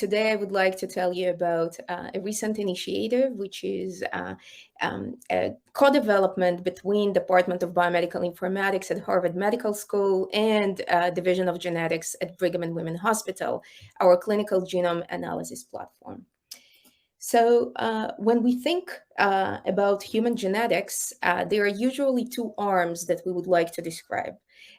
Today, I would like to tell you about a recent initiative, which is a co-development between Department of Biomedical Informatics at Harvard Medical School and Division of Genetics at Brigham and Women's Hospital, our clinical genome analysis platform. So when we think about human genetics, there are usually two arms that we would like to describe.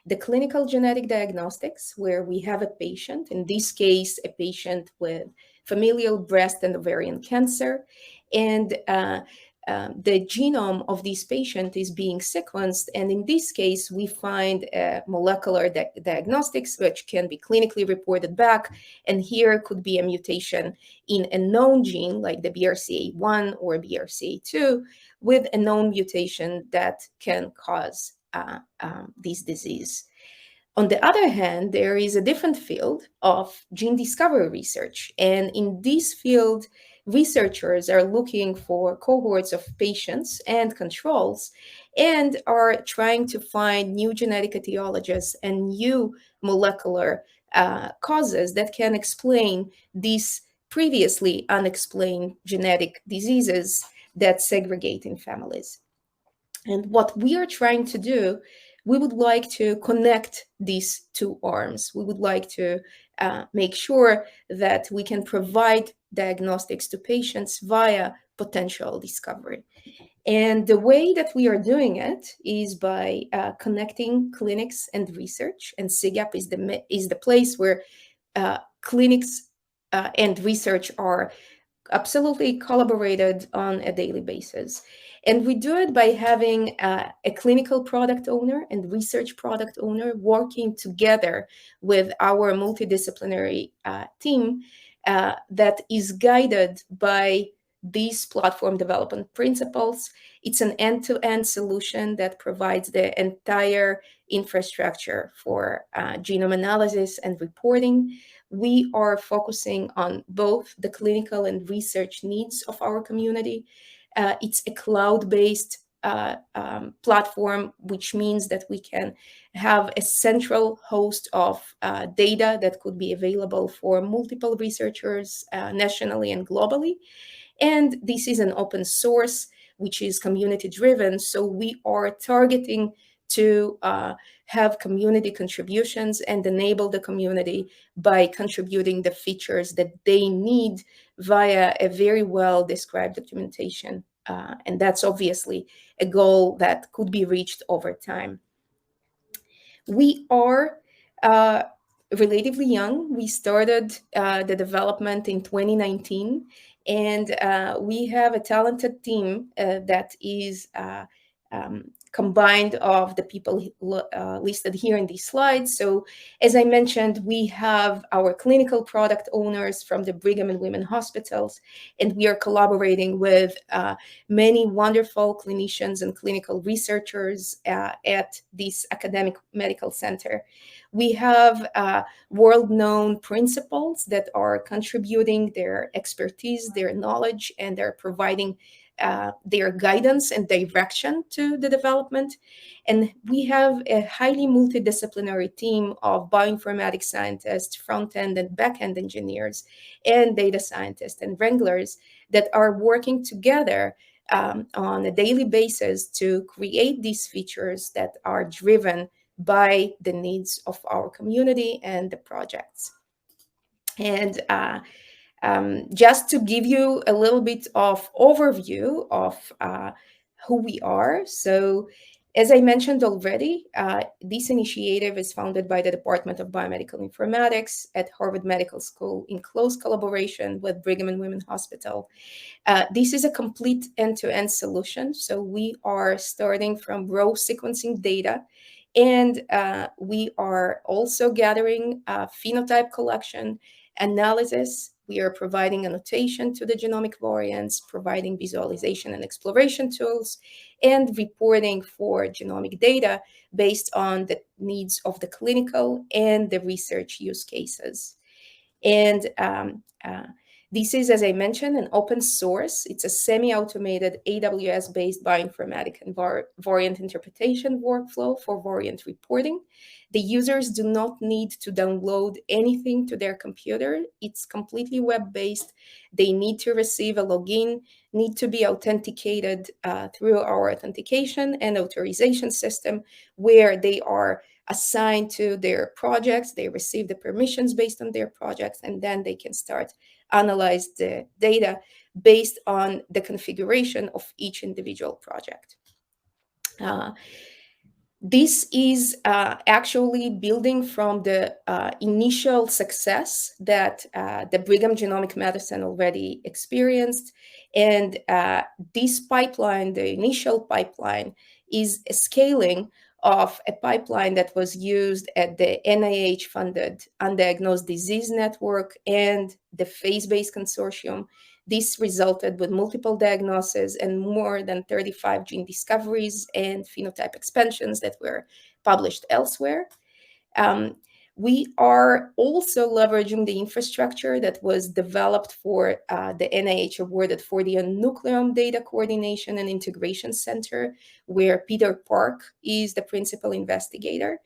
The clinical genetic diagnostics, where we have a patient, in this case, a patient with familial breast and ovarian cancer, and the genome of this patient is being sequenced. And in this case, we find molecular diagnostics, which can be clinically reported back. And here could be a mutation in a known gene like the BRCA1 or BRCA2 with a known mutation that can cause this disease. On the other hand, there is a different field of gene discovery research. And in this field, researchers are looking for cohorts of patients and controls and are trying to find new genetic etiologies and new molecular causes that can explain these previously unexplained genetic diseases that segregate in families. And what we are trying to do, we would like to connect these two arms. We would like to make sure that we can provide diagnostics to patients via potential discovery. And the way that we are doing it is by connecting clinics and research. And CGAP is the place where clinics and research are absolutely collaborated on a daily basis. And we do it by having a clinical product owner and research product owner working together with our multidisciplinary team that is guided by these platform development principles. It's an end-to-end solution that provides the entire infrastructure for genome analysis and reporting. We are focusing on both the clinical and research needs of our community. It's a cloud-based platform, which means that we can have a central host of data that could be available for multiple researchers nationally and globally. And this is an open source, which is community-driven. So we are targeting to have community contributions and enable the community by contributing the features that they need via a very well-described documentation. And that's obviously a goal that could be reached over time. We are relatively young. We started the development in 2019, and we have a talented team that is combined of the people listed here in these slides. So as I mentioned, we have our clinical product owners from the Brigham and Women's Hospitals, and we are collaborating with many wonderful clinicians and clinical researchers at this academic medical center. We have world-known principals that are contributing their expertise, their knowledge, and they're providing their guidance and direction to the development. And we have a highly multidisciplinary team of bioinformatics scientists, front-end and back-end engineers, and data scientists and wranglers that are working together on a daily basis to create these features that are driven by the needs of our community and the projects. And just to give you a little bit of overview of who we are. So as I mentioned already, this initiative is founded by the Department of Biomedical Informatics at Harvard Medical School in close collaboration with Brigham and Women's Hospital. This is a complete end-to-end solution. So we are starting from raw sequencing data, and we are also gathering phenotype collection, analysis. We are providing annotation to the genomic variants, providing visualization and exploration tools, and reporting for genomic data based on the needs of the clinical and the research use cases. And this is, as I mentioned, an open source. It's a semi-automated AWS-based bioinformatic and variant interpretation workflow for variant reporting The users do not need to download anything to their computer. It's completely web-based. They need to receive a login, need to be authenticated through our authentication and authorization system, where they are assigned to their projects. They receive the permissions based on their projects, and then they can start analyze the data based on the configuration of each individual project. This is actually building from the initial success that the Brigham Genomic Medicine already experienced. And this pipeline, the initial pipeline, is a scaling of a pipeline that was used at the NIH-funded Undiagnosed Disease Network and the Phase-Based Consortium. This resulted with multiple diagnoses and more than 35 gene discoveries and phenotype expansions that were published elsewhere. We are also leveraging the infrastructure that was developed for the NIH awarded for the Nucleome Data Coordination and Integration Center, where Peter Park is the principal investigator.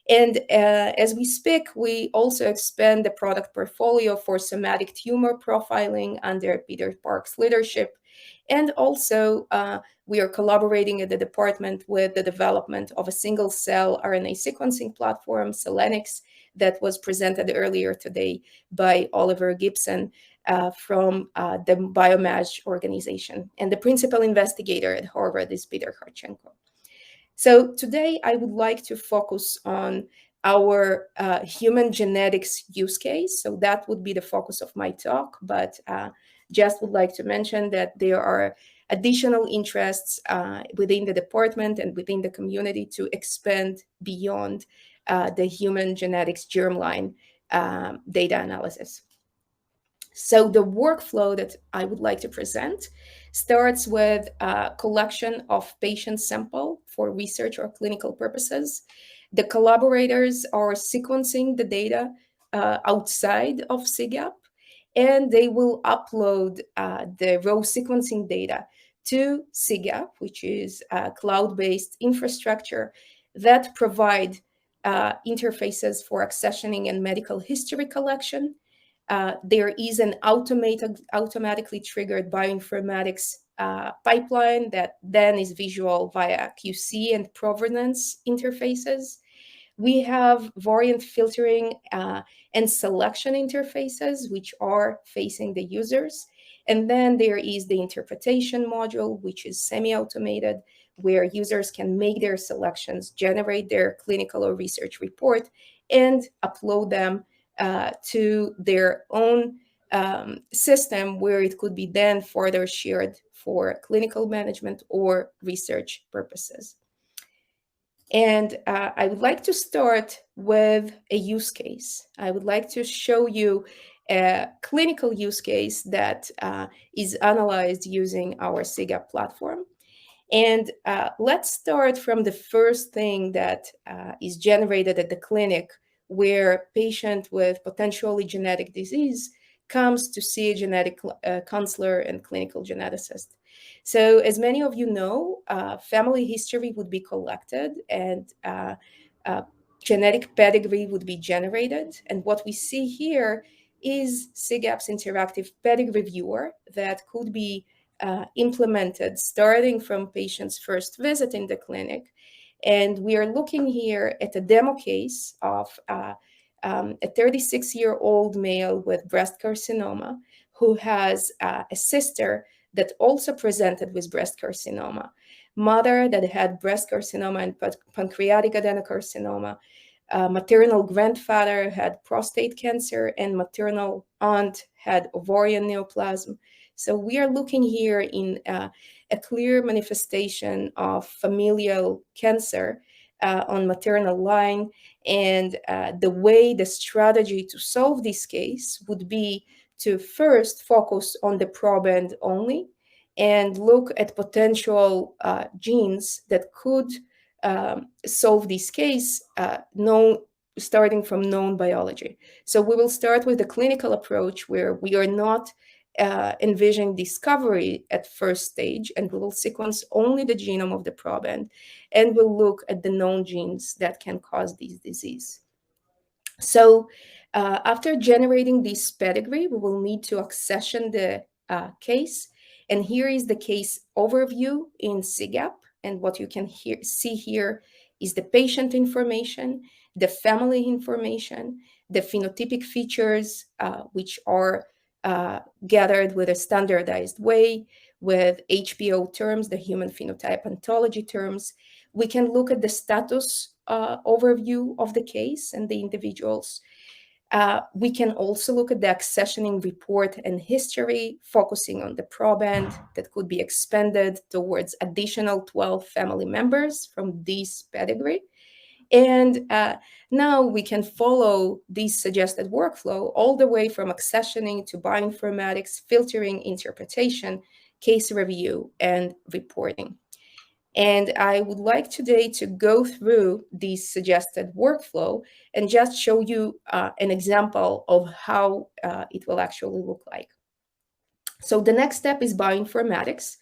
And as we speak, we also expand the product portfolio for somatic tumor profiling under Peter Park's leadership. And also, we are collaborating at the department with the development of a single-cell RNA sequencing platform, Selenix, that was presented earlier today by Oliver Gibson from the Biomage organization. And the principal investigator at Harvard is Peter Harchenko. So today I would like to focus on our human genetics use case. So that would be the focus of my talk, but just would like to mention that there are additional interests within the department and within the community to expand beyond the human genetics germline data analysis. So the workflow that I would like to present starts with a collection of patient sample for research or clinical purposes. The collaborators are sequencing the data outside of CGAP, and they will upload the raw sequencing data to CGAP, which is a cloud-based infrastructure that provide interfaces for accessioning and medical history collection. There is an automatically triggered bioinformatics pipeline that then is visual via QC and provenance interfaces. We have variant filtering and selection interfaces, which are facing the users. And then there is the interpretation module, which is semi-automated, where users can make their selections, generate their clinical or research report, and upload them to their own system, where it could be then further shared for clinical management or research purposes. And I would like to start with a use case. I would like to show you a clinical use case that is analyzed using our CGAP platform. And let's start from the first thing that is generated at the clinic, where a patient with potentially genetic disease comes to see a genetic counselor and clinical geneticist. So as many of you know, family history would be collected and genetic pedigree would be generated. And what we see here is CGAP's interactive pedigree viewer that could be implemented starting from patient's first visit in the clinic. And we are looking here at a demo case of a 36-year-old male with breast carcinoma who has a sister that also presented with breast carcinoma, mother that had breast carcinoma and pancreatic adenocarcinoma, maternal grandfather had prostate cancer, and maternal aunt had ovarian neoplasm. So we are looking here in a clear manifestation of familial cancer on maternal line. And the way the strategy to solve this case would be to first focus on the proband only and look at potential genes that could solve this case, starting from known biology. So we will start with the clinical approach, where we are not envision discovery at first stage, and we will sequence only the genome of the proband, and we'll look at the known genes that can cause this disease. So after generating this pedigree, we will need to accession the case. And here is the case overview in CGAP. And what you can see here is the patient information, the family information, the phenotypic features, which are gathered with a standardized way, with HPO terms, the human phenotype ontology terms. We can look at the status overview of the case and the individuals. We can also look at the accessioning report and history, focusing on the proband that could be expanded towards additional 12 family members from this pedigree. And now we can follow this suggested workflow all the way from accessioning to bioinformatics, filtering, interpretation, case review, and reporting. And I would like today to go through this suggested workflow and just show you an example of how it will actually look like. So the next step is bioinformatics,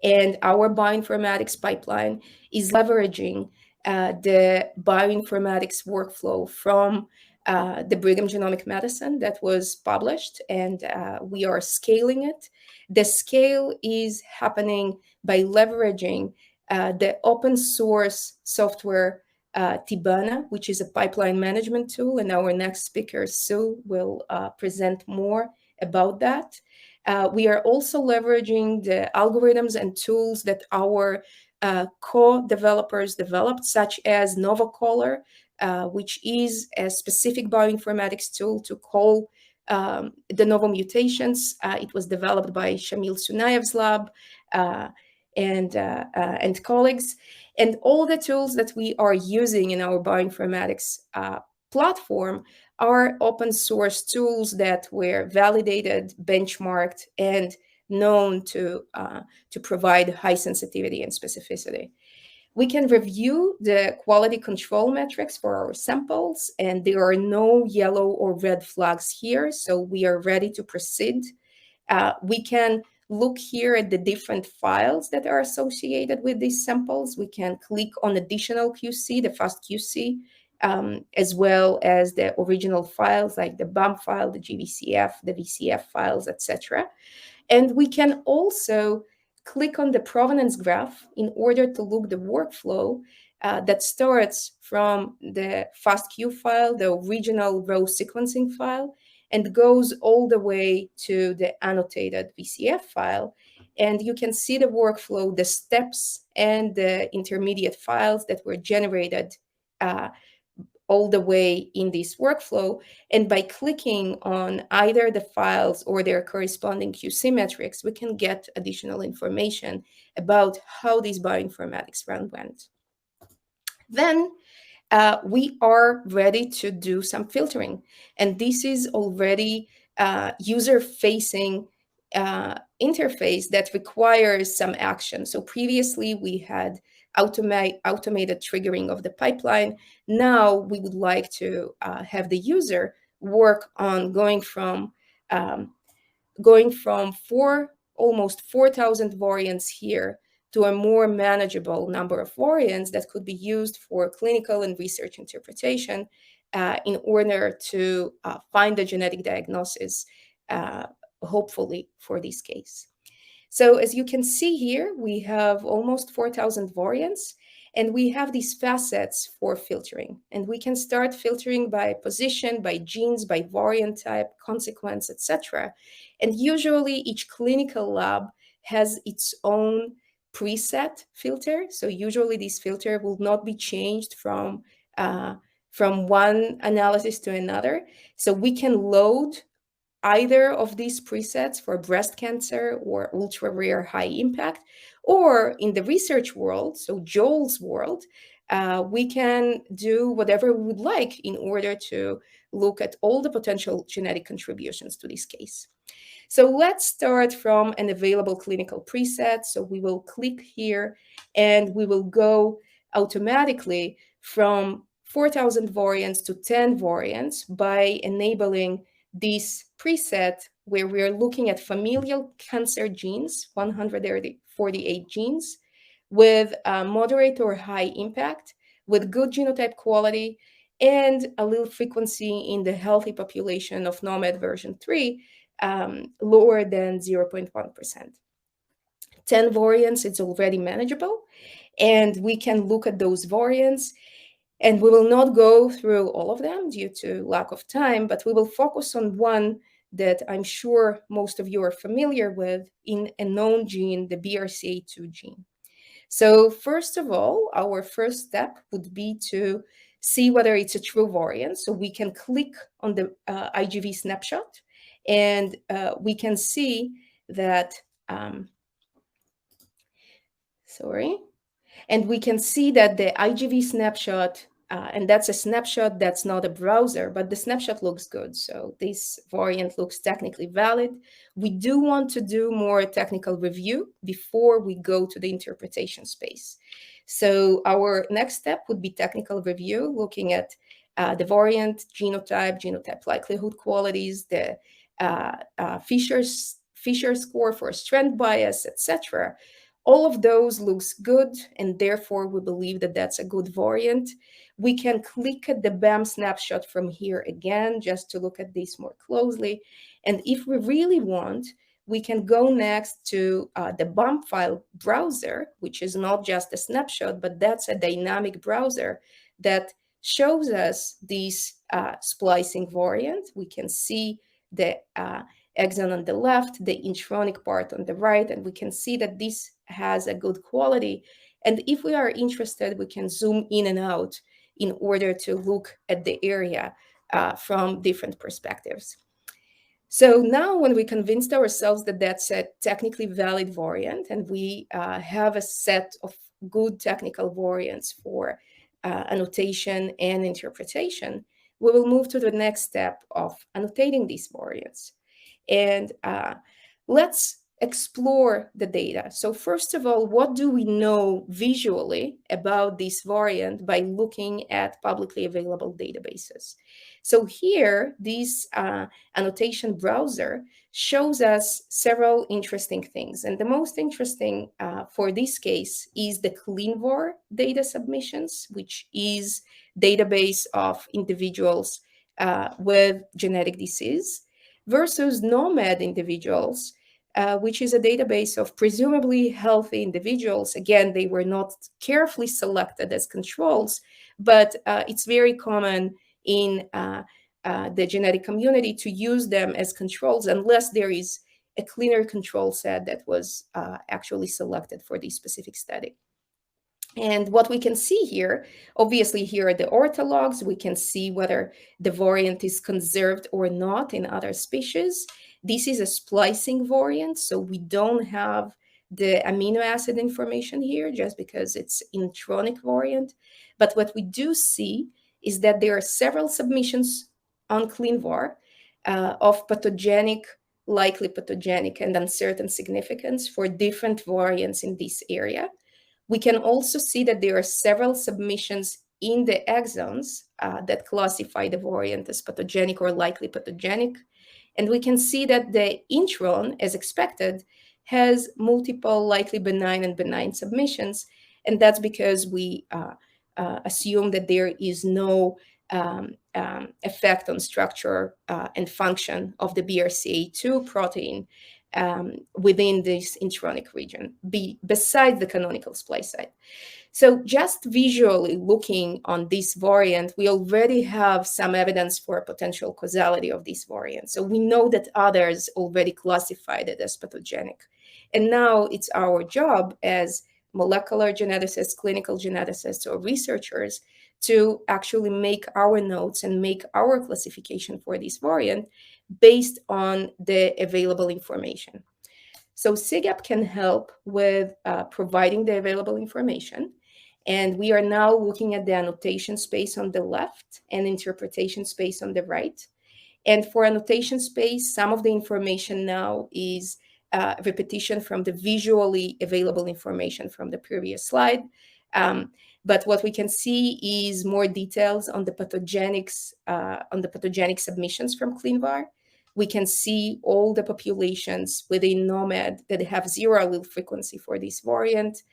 and our bioinformatics pipeline is leveraging the bioinformatics workflow from the Brigham Genomic Medicine that was published, and we are scaling it. The scale is happening by leveraging the open source software Tibana, which is a pipeline management tool, and our next speaker, Sue, will present more about that. We are also leveraging the algorithms and tools that our co-developers developed, such as NovaCaller, which is a specific bioinformatics tool to call de novo mutations. It was developed by Shamil Sunayev's lab and colleagues. And all the tools that we are using in our bioinformatics platform are open source tools that were validated, benchmarked, and known to provide high sensitivity and specificity. We can review the quality control metrics for our samples, and there are no yellow or red flags here, so we are ready to proceed. We can look here at the different files that are associated with these samples. We can click on additional QC, the fast QC, as well as the original files like the BAM file, the GVCF, the VCF files, etc. And we can also click on the provenance graph in order to look the workflow that starts from the FASTQ file, the original row sequencing file, and goes all the way to the annotated VCF file. And you can see the workflow, the steps, and the intermediate files that were generated all the way in this workflow. And by clicking on either the files or their corresponding QC metrics, we can get additional information about how this bioinformatics run went. Then we are ready to do some filtering. And this is already user-facing interface that requires some action. So previously we had automated triggering of the pipeline. Now we would like to have the user work on going from almost 4,000 variants here to a more manageable number of variants that could be used for clinical and research interpretation in order to find the genetic diagnosis, hopefully for this case. So as you can see here, we have almost 4,000 variants, and we have these facets for filtering. And we can start filtering by position, by genes, by variant type, consequence, etc. And usually each clinical lab has its own preset filter. So usually this filter will not be changed from one analysis to another. So we can load either of these presets for breast cancer or ultra rare high impact, or in the research world, so Joel's world, we can do whatever we would like in order to look at all the potential genetic contributions to this case. So let's start from an available clinical preset. So we will click here and we will go automatically from 4,000 variants to 10 variants by enabling this preset where we are looking at familial cancer genes, 148 genes, with moderate or high impact, with good genotype quality, and allele frequency in the healthy population of NOMAD version 3 lower than 0.1%. 10 variants, it's already manageable, and we can look at those variants. And we will not go through all of them due to lack of time, but we will focus on one that I'm sure most of you are familiar with in a known gene, the BRCA2 gene. So first of all, our first step would be to see whether it's a true variant. So we can click on the IGV snapshot, and we can see that, and we can see that the IGV snapshot, and that's a snapshot, that's not a browser, but the snapshot looks good. So this variant looks technically valid. We do want to do more technical review before we go to the interpretation space. So our next step would be technical review, looking at the variant, genotype likelihood qualities, the Fisher score for strand bias, etc. All of those looks good, and therefore we believe that that's a good variant. We can click at the BAM snapshot from here again, just to look at this more closely. And if we really want, we can go next to the BAM file browser, which is not just a snapshot, but that's a dynamic browser that shows us this splicing variant. We can see the exon on the left, the intronic part on the right, and we can see that this has a good quality. And if we are interested, we can zoom in and out in order to look at the area from different perspectives. So now when we convinced ourselves that that's a technically valid variant, and we have a set of good technical variants for annotation and interpretation, we will move to the next step of annotating these variants. And let's explore the data. So first of all, what do we know visually about this variant by looking at publicly available databases? So here, this annotation browser shows us several interesting things. And the most interesting for this case is the ClinVar data submissions, which is database of individuals with genetic disease, versus NOMAD individuals, which is a database of presumably healthy individuals. Again, they were not carefully selected as controls, but it's very common in the genetic community to use them as controls unless there is a cleaner control set that was actually selected for this specific study. And what we can see here, obviously here are the orthologs. We can see whether the variant is conserved or not in other species. This is a splicing variant, so we don't have the amino acid information here just because it's intronic variant. But what we do see is that there are several submissions on ClinVar of pathogenic, likely pathogenic, and uncertain significance for different variants in this area. We can also see that there are several submissions in the exons that classify the variant as pathogenic or likely pathogenic. And we can see that the intron, as expected, has multiple likely benign and benign submissions. And that's because we assume that there is no effect on structure and function of the BRCA2 protein within this intronic region, besides the canonical splice site. So just visually looking on this variant, we already have some evidence for a potential causality of this variant. So we know that others already classified it as pathogenic. And now it's our job as molecular geneticists, clinical geneticists, or researchers to actually make our notes and make our classification for this variant based on the available information. So CGAP can help with providing the available information. And we are now looking at the annotation space on the left and interpretation space on the right. And for annotation space, some of the information now is repetition from the visually available information from the previous slide. But what we can see is more details on the pathogenics, on the pathogenic submissions from ClinVar. we can see all the populations within NOMAD that have 0 allele frequency for this variant.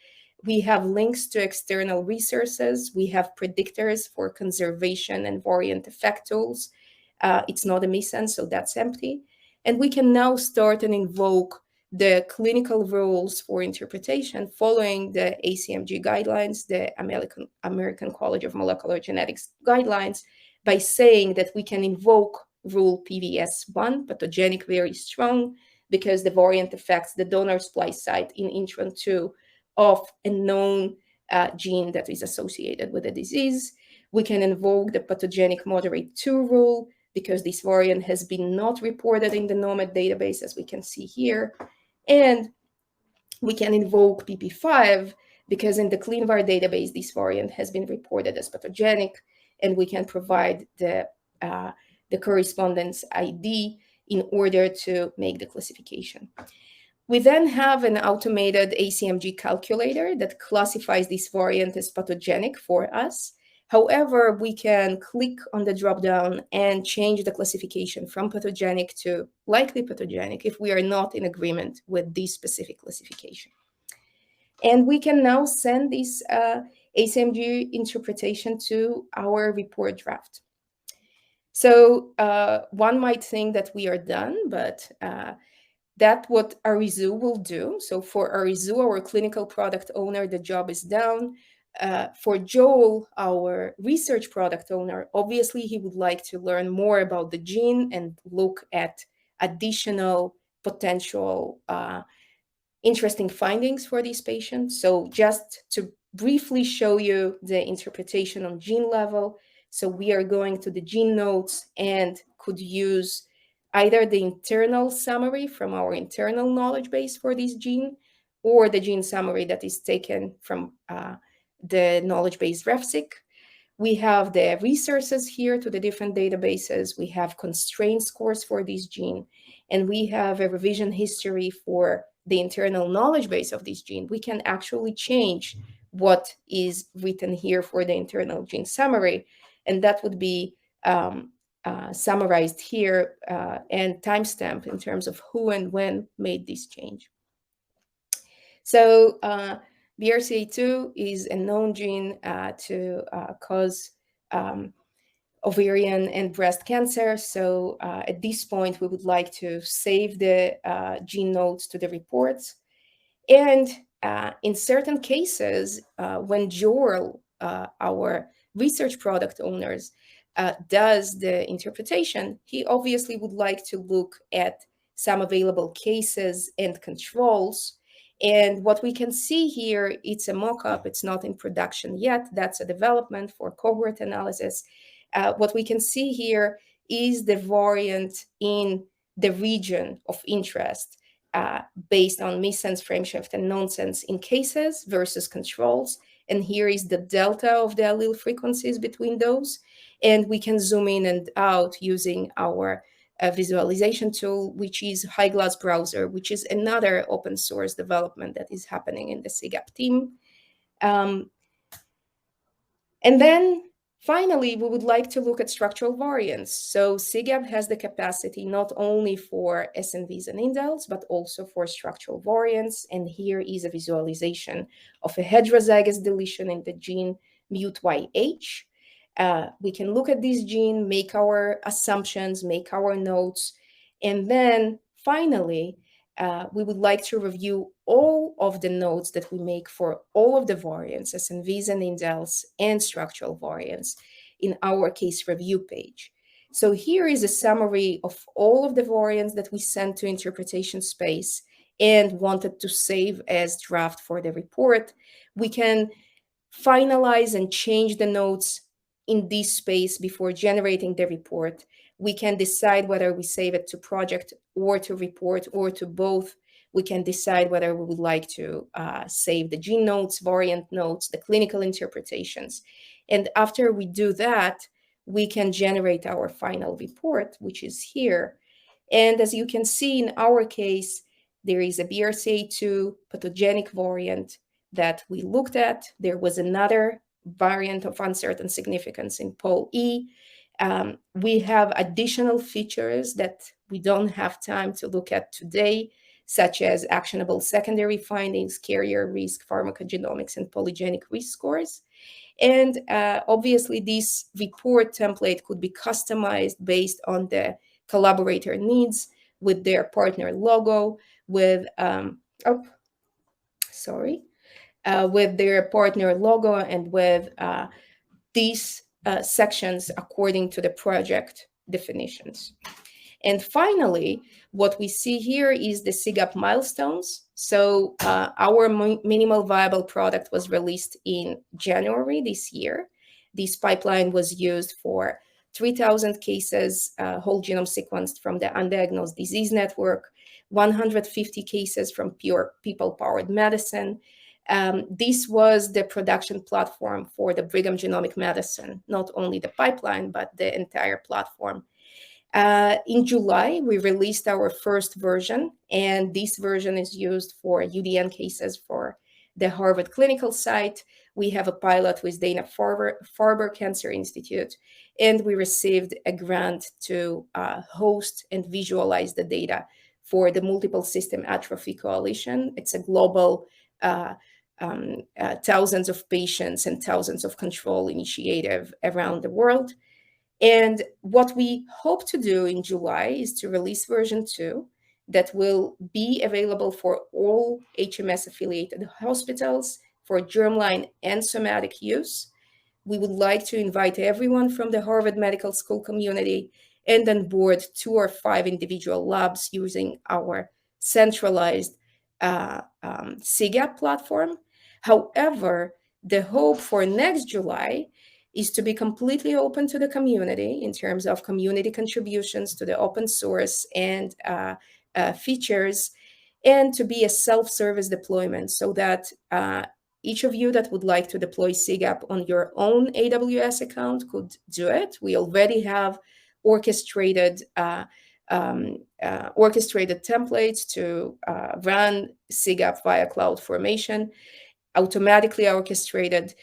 We have links to external resources. We have predictors for conservation and variant effect tools. It's not a missense, so that's empty. And we can now start and invoke the clinical rules for interpretation following the ACMG guidelines, the American College of Molecular Genetics guidelines, by saying that we can invoke rule PVS1, pathogenic very strong, because the variant affects the donor splice site in intron 2 of a known gene that is associated with the disease. We can invoke the pathogenic moderate 2 rule, because this variant has been not reported in the NOMAD database, as we can see here. And we can invoke PP5, because in the ClinVar database, this variant has been reported as pathogenic, and we can provide the correspondence ID in order to make the classification. We then have an automated ACMG calculator that classifies this variant as pathogenic for us. However, we can click on the dropdown and change the classification from pathogenic to likely pathogenic if we are not in agreement with this specific classification. And we can now send this ACMG interpretation to our report draft. So one might think that we are done, but that's what Arizu will do. So for Arizu, our clinical product owner, the job is done. For Joel, our research product owner, obviously he would like to learn more about the gene and look at additional potential interesting findings for these patients. So just to briefly show you the interpretation on gene level. So we are going to the gene notes and could use either the internal summary from our internal knowledge base for this gene, or the gene summary that is taken from the knowledge base RefSeq. We have the resources here to the different databases. We have constraint scores for this gene, and we have a revision history for the internal knowledge base of this gene. We can actually change what is written here for the internal gene summary, and that would be summarized here and timestamp in terms of who and when made this change. So BRCA2 is a known gene to cause ovarian and breast cancer. So at this point, we would like to save the gene notes to the reports. And in certain cases, when Joel, our research product owners, does the interpretation, he obviously would like to look at some available cases and controls. And what we can see here, it's a mock-up, it's not in production yet. That's a development for cohort analysis. What we can see here is the variant in the region of interest based on missense, frameshift, and nonsense in cases versus controls. And here is the delta of the allele frequencies between those. And we can zoom in and out using our visualization tool, which is HighGlass Browser, which is another open source development that is happening in the CGAP team. And then finally, we would like to look at structural variants. So CGAP has the capacity not only for SNVs and indels, but also for structural variants. And here is a visualization of a heterozygous deletion in the gene MUT-YH. We can look at this gene, make our assumptions, make our notes, and then finally, we would like to review all of the notes that we make for all of the variants, SNVs and indels, and structural variants in our case review page. So here is a summary of all of the variants that we sent to interpretation space and wanted to save as draft for the report. We can finalize and change the notes in this space before generating the report. We can decide whether we save it to project or to report or to both. We can decide whether we would like to save the gene notes, variant notes, the clinical interpretations. And after we do that, we can generate our final report, which is here. And as you can see in our case, there is a BRCA2 pathogenic variant that we looked at. There was another variant of uncertain significance in POL-E. We have additional features that we don't have time to look at today, such as actionable secondary findings, carrier risk, pharmacogenomics, and polygenic risk scores. And obviously, this report template could be customized based on the collaborator needs, with their partner logo, with with their partner logo, and with these sections according to the project definitions. And finally, what we see here is the CGAP milestones. So our minimal viable product was released in January this year. This pipeline was used for 3,000 cases, whole genome sequenced from the undiagnosed disease network, 150 cases from pure people-powered medicine. This was the production platform for the Brigham genomic medicine, not only the pipeline, but the entire platform. In July, we released our first version, and this version is used for UDN cases for the Harvard clinical site. We have a pilot with Dana-Farber Cancer Institute, and we received a grant to host and visualize the data for the Multiple System Atrophy Coalition. It's a global thousands of patients and thousands of control initiative around the world. And what we hope to do in July is to release version 2 that will be available for all HMS-affiliated hospitals for germline and somatic use. We would like to invite everyone from the Harvard Medical School community and on board 2 or 5 individual labs using our centralized CGAP platform. However, the hope for next July is to be completely open to the community in terms of community contributions to the open source and features, and to be a self-service deployment, so that each of you that would like to deploy CGAP on your own AWS account could do it. We already have orchestrated templates to run CGAP via CloudFormation, automatically orchestrated.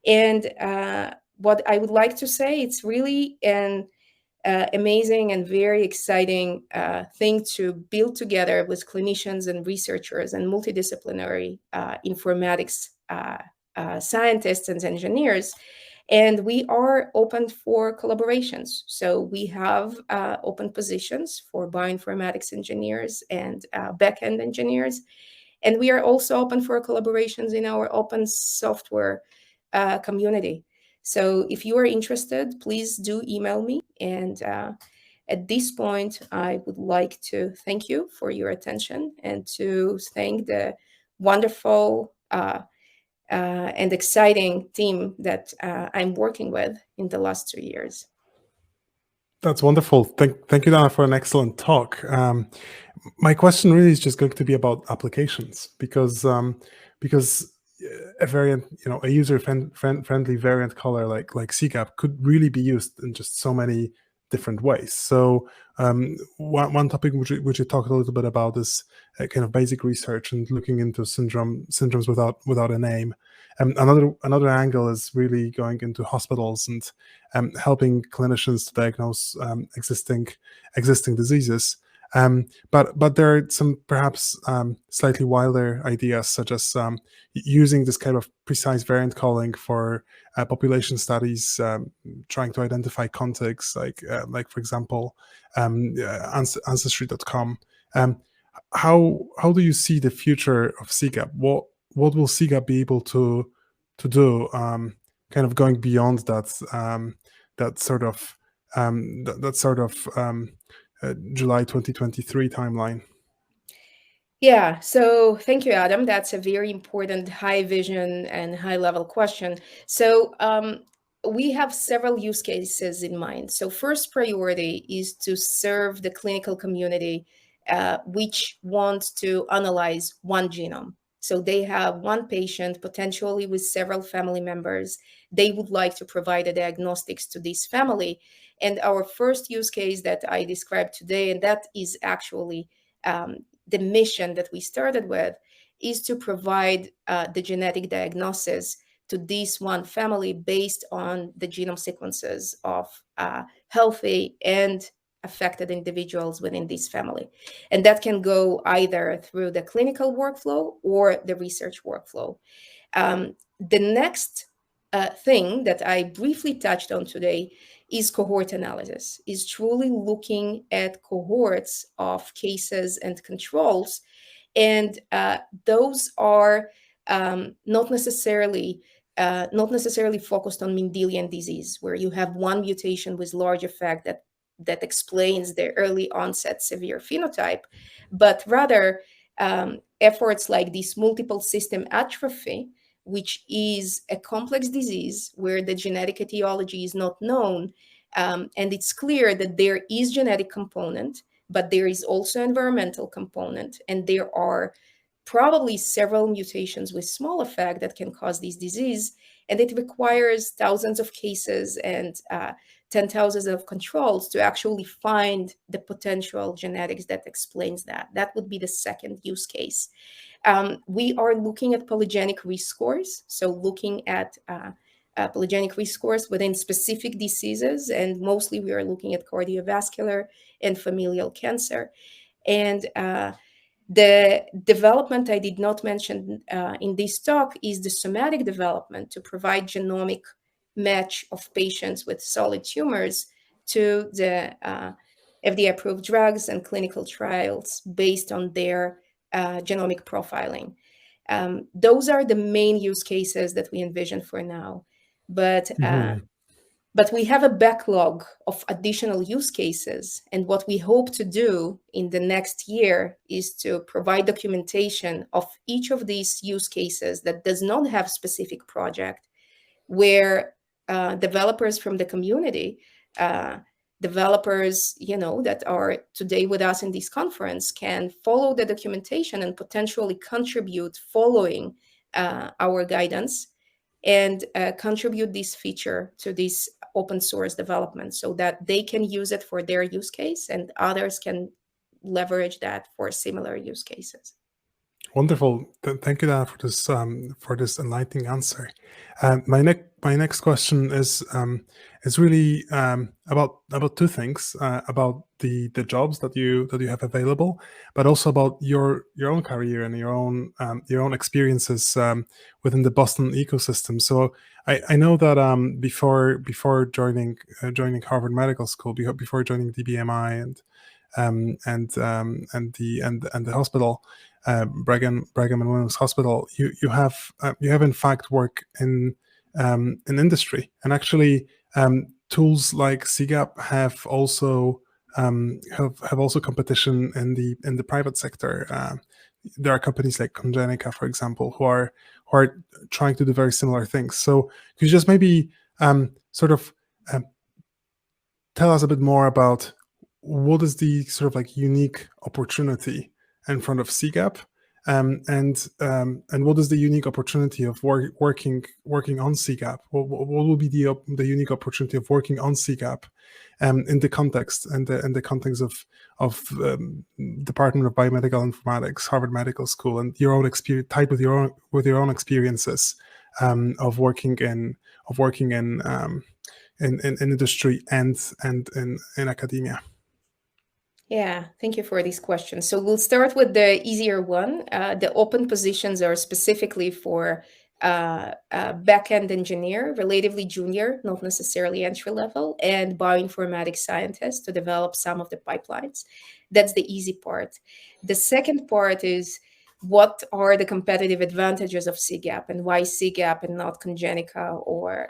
And what I would like to say, it's really an amazing and very exciting thing to build together with clinicians and researchers and multidisciplinary informatics scientists and engineers. And we are open for collaborations. So we have open positions for bioinformatics engineers and backend engineers. And we are also open for collaborations in our open software community. So if you are interested, please do email me. And at this point, I would like to thank you for your attention and to thank the wonderful and exciting team that I'm working with in the last 2 years. That's wonderful. Thank you, Dana, for an excellent talk. My question really is just going to be about applications, because a variant, a user-friendly variant color like CGAP could really be used in just so many different ways. So one topic which you talked a little bit about is kind of basic research and looking into syndromes without a name. Another angle is really going into hospitals and helping clinicians to diagnose existing diseases. But there are some perhaps slightly wilder ideas, such as using this kind of precise variant calling for population studies, trying to identify contexts, like for example, Ancestry.com. How do you see the future of CGAP? What will CGAP be able to do, kind of going beyond that sort of July 2023 timeline? Yeah, so thank you, Adam. That's a very important high vision and high level question. So we have several use cases in mind. So first priority is to serve the clinical community which wants to analyze one genome. So they have one patient, potentially with several family members. They would like to provide a diagnostics to this family. And our first use case that I described today, and that is actually the mission that we started with, is to provide the genetic diagnosis to this one family based on the genome sequences of healthy and affected individuals within this family. And that can go either through the clinical workflow or the research workflow. The next thing that I briefly touched on today is cohort analysis, is truly looking at cohorts of cases and controls. And those are not necessarily focused on Mendelian disease, where you have one mutation with large effect that explains the early onset severe phenotype, but rather efforts like this multiple system atrophy, which is a complex disease where the genetic etiology is not known. And it's clear that there is genetic component, but there is also environmental component. And there are probably several mutations with small effect that can cause this disease. And it requires thousands of cases and 10,000 of controls to actually find the potential genetics that explains that. That would be the second use case. We are looking at polygenic risk scores, so looking at polygenic risk scores within specific diseases, and mostly we are looking at cardiovascular and familial cancer. And the development I did not mention in this talk is the somatic development to provide genomic match of patients with solid tumors to the FDA-approved drugs and clinical trials based on their genomic profiling. Those are the main use cases that we envision for now. But we have a backlog of additional use cases. And what we hope to do in the next year is to provide documentation of each of these use cases that does not have specific project, where developers from the community, developers, that are today with us in this conference, can follow the documentation and potentially contribute following our guidance, and contribute this feature to this open source development so that they can use it for their use case and others can leverage that for similar use cases. Wonderful. Thank you, Dana, for this enlightening answer. My next question is really about two things: about the jobs that you have available, but also about your own career and your own experiences within the Boston ecosystem. So I know that before joining Harvard Medical School, before joining DBMI and the hospital, Brigham and Women's Hospital, you have in fact work in industry, and actually tools like CGAP have also competition in the private sector. There are companies like Congenica, for example, who are trying to do very similar things. So could you just maybe tell us a bit more about what is the sort of like unique opportunity in front of CGAP, and what is the unique opportunity of working on CGAP? What will be the unique opportunity of working on CGAP in the context of Department of Biomedical Informatics, Harvard Medical School, and your own experience tied with your own experiences of working in industry and in academia? Yeah, thank you for this question. So we'll start with the easier one. The open positions are specifically for back-end engineer, relatively junior, not necessarily entry-level, and bioinformatics scientists to develop some of the pipelines. That's the easy part. The second part is, what are the competitive advantages of CGAP, and why CGAP and not Congenica or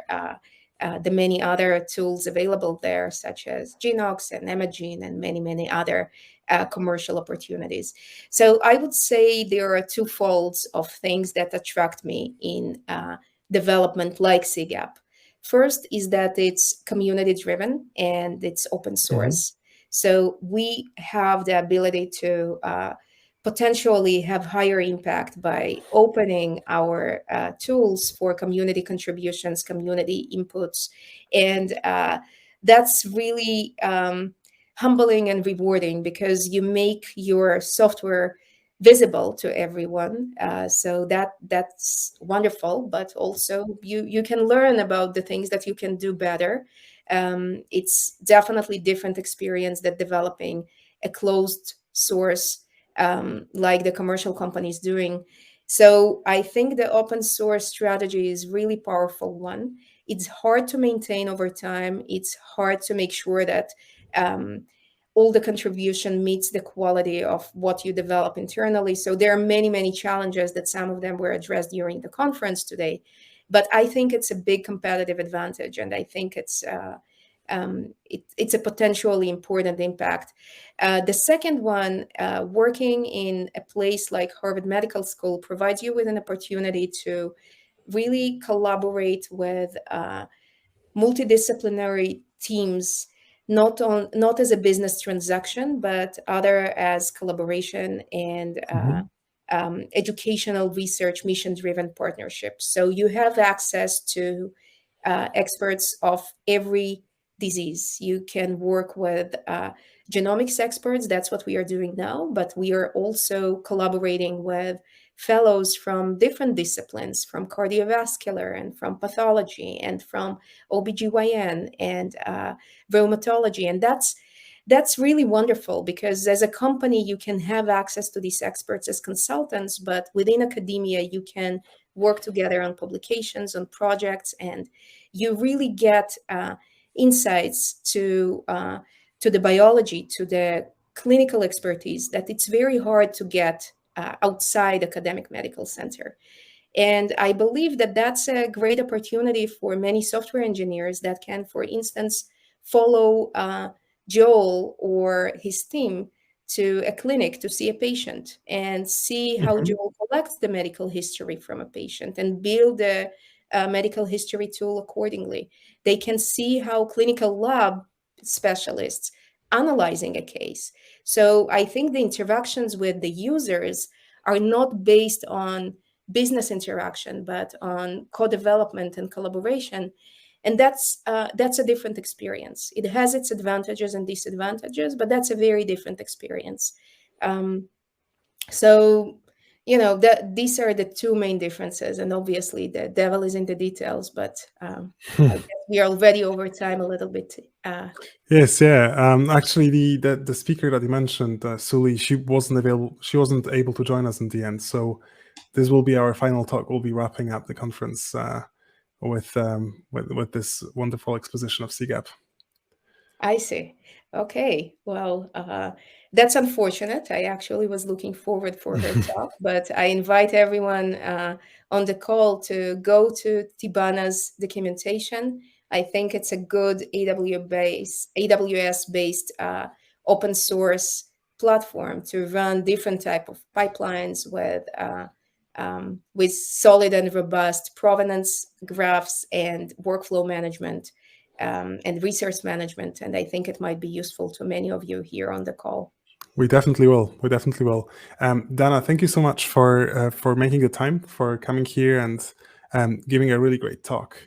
the many other tools available there, such as Genox and Imagine and many, many other commercial opportunities. So I would say there are two folds of things that attract me in development like CGAP. First is that it's community-driven and it's open source. So we have the ability to potentially have higher impact by opening our tools for community contributions, community inputs. And that's really humbling and rewarding, because you make your software visible to everyone. So that's wonderful, but also you can learn about the things that you can do better. It's definitely different experience than developing a closed source like the commercial companies doing. So I think the open source strategy is really powerful one. It's hard to maintain over time. It's hard to make sure that all the contribution meets the quality of what you develop internally. So there are many, many challenges that some of them were addressed during the conference today. But I think it's a big competitive advantage, and I think it's a potentially important impact. The second one, working in a place like Harvard Medical School provides you with an opportunity to really collaborate with multidisciplinary teams, not as a business transaction, but other as collaboration and educational research, mission-driven partnerships. So you have access to experts of every disease. You can work with genomics experts. That's what we are doing now, but we are also collaborating with fellows from different disciplines, from cardiovascular and from pathology and from OBGYN and rheumatology. And that's really wonderful, because as a company, you can have access to these experts as consultants, but within academia, you can work together on publications, on projects, and you really get insights to the biology, to the clinical expertise that it's very hard to get outside academic medical center. And I believe that that's a great opportunity for many software engineers that can, for instance, follow Joel or his team to a clinic to see a patient and see how Joel collects the medical history from a patient and build a medical history tool accordingly. They can see how clinical lab specialists analyzing a case. So I think the interactions with the users are not based on business interaction, but on co-development and collaboration. And that's a different experience. It has its advantages and disadvantages, but that's a very different experience. So, these are the two main differences. And obviously, the devil is in the details, but I guess we are already over time a little bit. Yes, yeah. Actually, the speaker that you mentioned, Suli, she wasn't able to join us in the end. So this will be our final talk. We'll be wrapping up the conference with this wonderful exposition of CGAP. I see. Okay. Well, that's unfortunate. I actually was looking forward for her talk, but I invite everyone on the call to go to Tibana's documentation. I think it's a good AWS-based open source platform to run different type of pipelines with solid and robust provenance graphs and workflow management. And research management. And I think it might be useful to many of you here on the call. We definitely will. We definitely will. Dana, thank you so much for making the time, for coming here and giving a really great talk.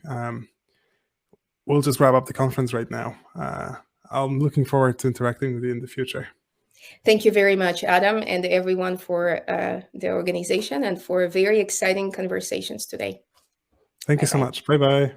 We'll just wrap up the conference right now. I'm looking forward to interacting with you in the future. Thank you very much, Adam, and everyone for the organization and for very exciting conversations today. Thank you so much. Bye-bye.